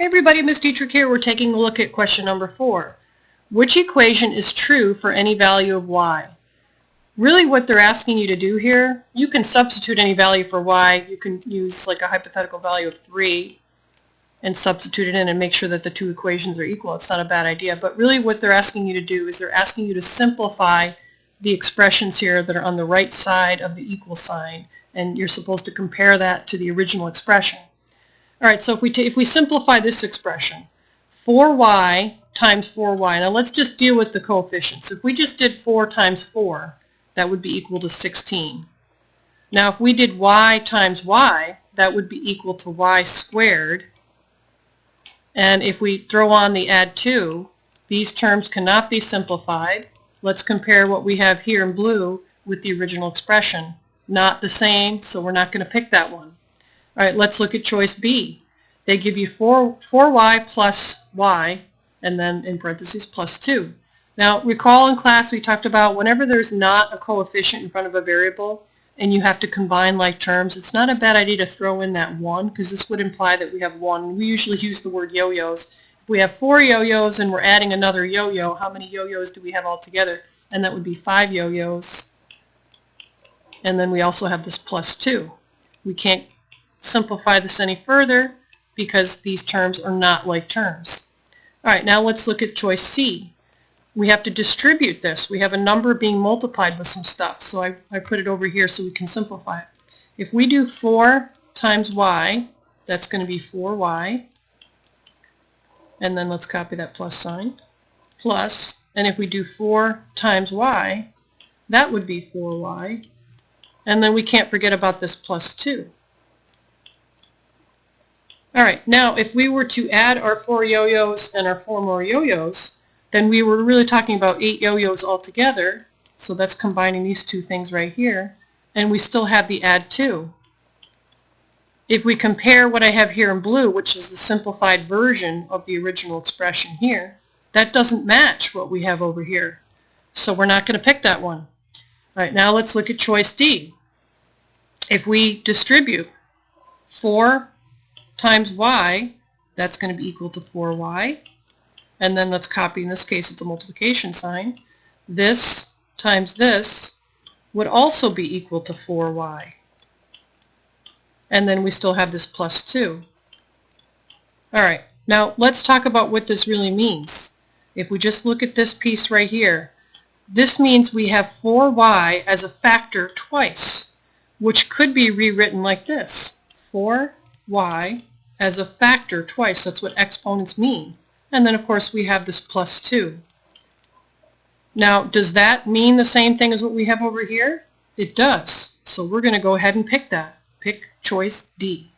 Hey everybody, Ms. Dietrich here. We're taking a look at question number 4. Which equation is true for any value of y? Really what they're asking you to do here, you can substitute any value for y. You can use like a hypothetical value of 3 and substitute it in and make sure that the two equations are equal. It's not a bad idea. But really what they're asking you to do is they're asking you to simplify the expressions here that are on the right side of the equal sign, and you're supposed to compare that to the original expression. All right, so if we simplify this expression, 4y times 4y. Now let's just deal with the coefficients. If we just did 4 times 4, that would be equal to 16. Now if we did y times y, that would be equal to y squared. And if we throw on the add 2, these terms cannot be simplified. Let's compare what we have here in blue with the original expression. Not the same, so we're not going to pick that one. All right, let's look at choice B. They give you 4y plus y, and then in parentheses plus 2. Now, recall in class we talked about whenever there's not a coefficient in front of a variable and you have to combine like terms, it's not a bad idea to throw in that 1, because this would imply that we have 1. We usually use the word yo-yos. If we have 4 yo-yos and we're adding another yo-yo, how many yo-yos do we have altogether? And that would be 5 yo-yos. And then we also have this plus 2. We can't simplify this any further because these terms are not like terms. All right, now let's look at choice C. We have to distribute this. We have a number being multiplied with some stuff, so I put it over here so we can simplify it. If we do 4 times y, that's going to be 4y, and then let's copy that plus sign, plus, and if we do 4 times y, that would be 4y, and then we can't forget about this plus 2. All right, now if we were to add our 4 yo-yos and our 4 more yo-yos, then we were really talking about 8 yo-yos altogether, so that's combining these two things right here, and we still have the add 2. If we compare what I have here in blue, which is the simplified version of the original expression here, that doesn't match what we have over here, so we're not going to pick that one. All right, now let's look at choice D. If we distribute 4 times y, that's going to be equal to 4y. And then let's copy, in this case it's a multiplication sign. This times this would also be equal to 4y. And then we still have this plus 2. All right, now let's talk about what this really means. If we just look at this piece right here, this means we have 4y as a factor twice, which could be rewritten like this. 4y as a factor twice. That's what exponents mean. And then of course we have this plus 2. Now does that mean the same thing as what we have over here? It does. So we're going to go ahead and pick that. Pick choice D.